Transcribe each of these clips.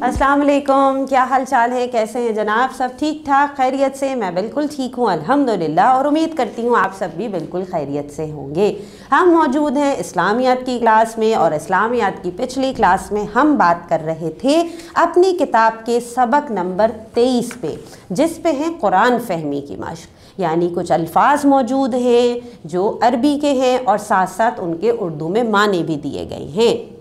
अस्सलाम वालेकुम, क्या हाल चाल है, कैसे हैं जनाब? सब ठीक ठाक खैरियत से? मैं बिल्कुल ठीक हूँ अल्हम्दुलिल्लाह, और उम्मीद करती हूँ आप सब भी बिल्कुल खैरियत से होंगे। हम मौजूद हैं इस्लामियात की क्लास में, और इस्लामियात की पिछली क्लास में हम बात कर रहे थे अपनी किताब के सबक नंबर 23 पे, जिस पे हैं कुरान फहमी की मश्क। यानी कुछ अल्फाज मौजूद हैं जो अरबी के हैं और साथ साथ उनके उर्दू में माने भी दिए गए हैं।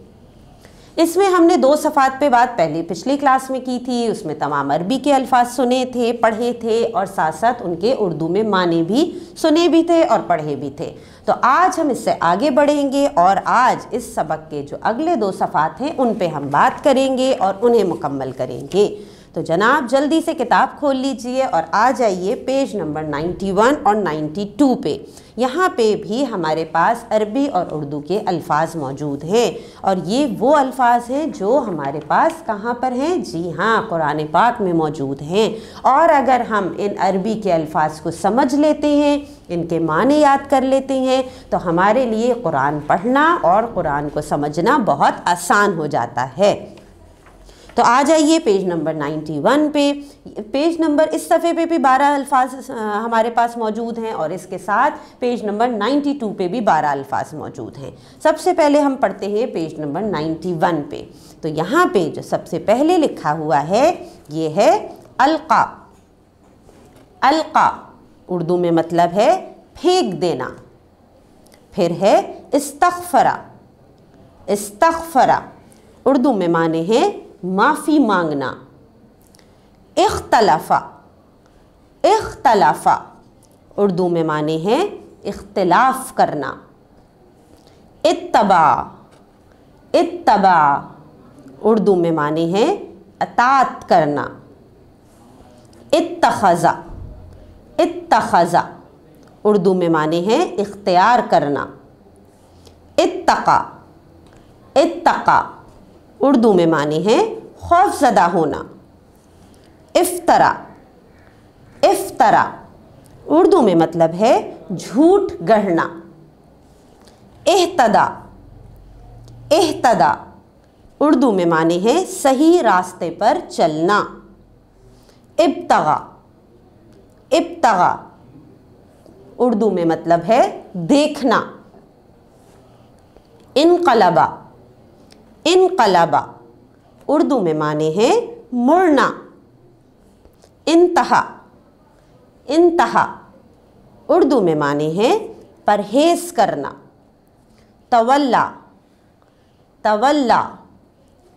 इसमें हमने 2 सफ़ात पे बात पिछली क्लास में की थी। उसमें तमाम अरबी के अल्फाज सुने थे, पढ़े थे, और साथ साथ उनके उर्दू में माने भी सुने भी थे और पढ़े भी थे। तो आज हम इससे आगे बढ़ेंगे और आज इस सबक के जो अगले 2 सफ़ात हैं उन पे हम बात करेंगे और उन्हें मुकम्मल करेंगे। तो जनाब जल्दी से किताब खोल लीजिए और आ जाइए पेज नंबर 91 और 92 पे। यहाँ पे भी हमारे पास अरबी और उर्दू के अल्फाज मौजूद हैं, और ये वो अल्फाज हैं जो हमारे पास कहाँ पर हैं? जी हाँ, कुरान पाक में मौजूद हैं। और अगर हम इन अरबी के अल्फाज को समझ लेते हैं, इनके माने याद कर लेते हैं, तो हमारे लिए कुरान पढ़ना और कुरान को समझना बहुत आसान हो जाता है। तो आ जाइए पेज नंबर 91 पे। पेज नंबर इस सफ़े पे भी 12 अल्फाज हमारे पास मौजूद हैं, और इसके साथ पेज नंबर 92 पे भी 12 अल्फाज मौजूद हैं। सबसे पहले हम पढ़ते हैं पेज नंबर 91 पे। तो यहाँ पे जो सबसे पहले लिखा हुआ है ये है अलका। अलका उर्दू में मतलब है फेंक देना। फिर है इस्तग़फ़रा। इस्तग़फ़रा उर्दू में माने हैं माफ़ी मांगना। इख्तलफ़ा। इख्तलफ़ा उर्दू में माने हैं इख्तिलाफ़ करना। इत्तबा। इत्तबा उर्दू में माने हैं अताअत करना। इत्तख़ज़ा। इत्तख़ज़ा उर्दू में माने हैं इख्तियार करना। इत्तक़ा। इत्तक़ा उर्दू में माने हैं खौफज़दा होना। इफ्तरा। इफ्तरा उर्दू में मतलब है झूठ गढ़ना। इह्तदा। इह्तदा उर्दू में माने हैं सही रास्ते पर चलना। इब्तगा। इब्तगा उर्दू में मतलब है देखना। इनक़लबा। इनक़लबा उर्दू में माने हैं मुड़ना। इंतहा। इंतहा उर्दू में माने हैं परहेज करना। तवल्ला। तवल्ला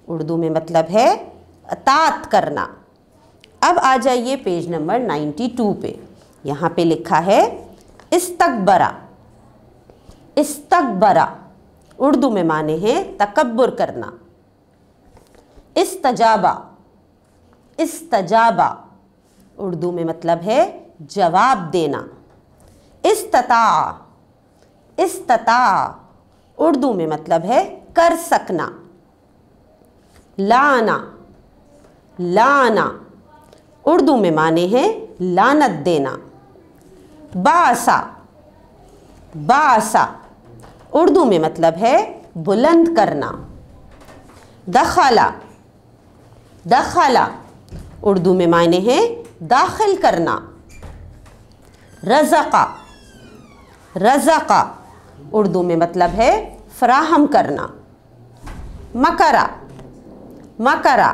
उर्दू में मतलब है अताअत करना। अब आ जाइए पेज नंबर 92 पे। यहाँ पे लिखा है इस्तकबरा। इस्तकबरा उर्दू में माने हैं तकब्बुर करना। इस्तजाबा। इस्तजाबा उर्दू में मतलब है जवाब देना। इस्तता। इस्तता उर्दू में मतलब है कर सकना। लाना। लाना उर्दू में माने हैं लानत देना। बासा। बासा उर्दू में मतलब है बुलंद करना। दखला। दखला उर्दू में माने हैं दाखिल करना। रज़क़ा। रज़क़ा उर्दू में मतलब है फराहम करना। मकरा। मकरा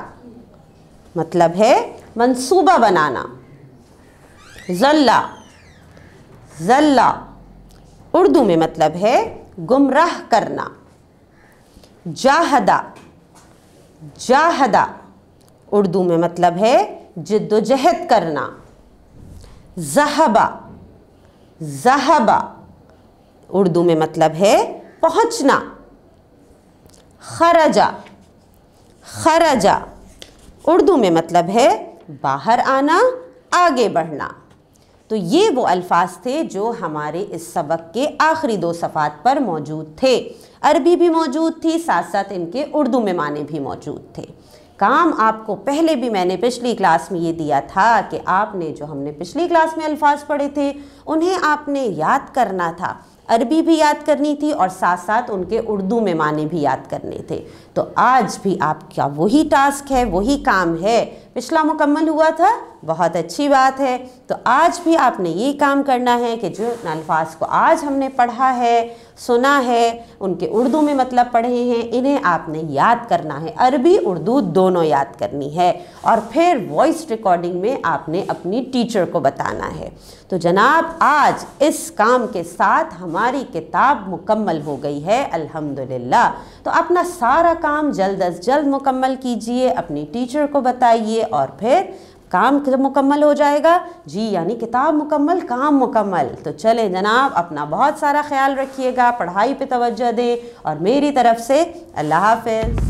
मतलब है मंसूबा बनाना। ज़ल्ला। ज़ल्ला उर्दू में मतलब है गुमराह करना। जाहदा। जाहदा उर्दू में मतलब है जिद्दोजहद करना। ज़हबा। ज़हबा उर्दू में मतलब है पहुँचना। खरजा। खरजा उर्दू में मतलब है बाहर आना, आगे बढ़ना। तो ये वो अल्फाज थे जो हमारे इस सबक के आखिरी 2 सफ़ात पर मौजूद थे। अरबी भी मौजूद थी, साथ साथ इनके उर्दू में माने भी मौजूद थे। काम आपको पहले भी मैंने पिछली क्लास में ये दिया था कि आपने जो हमने पिछली क्लास में अल्फाज पढ़े थे उन्हें आपने याद करना था। अरबी भी याद करनी थी और साथ साथ उनके उर्दू में माने भी याद करने थे। तो आज भी आपका वही टास्क है, वही काम है। पिछला मुकम्मल हुआ था, बहुत अच्छी बात है। तो आज भी आपने ये काम करना है कि जो अल्फाज को आज हमने पढ़ा है, सुना है, उनके उर्दू में मतलब पढ़े हैं, इन्हें आपने याद करना है। अरबी उर्दू दोनों याद करनी है और फिर वॉइस रिकॉर्डिंग में आपने अपनी टीचर को बताना है। तो जनाब, आज इस काम के साथ हमारी किताब मुकम्मल हो गई है अल्हम्दुलिल्लाह। तो अपना सारा काम जल्द अज जल्द मुकम्मल कीजिए, अपनी टीचर को बताइए और फिर काम मुकम्मल हो जाएगा जी, यानी किताब मुकम्मल, काम मुकम्मल। तो चले जनाब, अपना बहुत सारा ख्याल रखिएगा, पढ़ाई पे तवज्जो दें और मेरी तरफ से अल्लाह हाफ़िज़।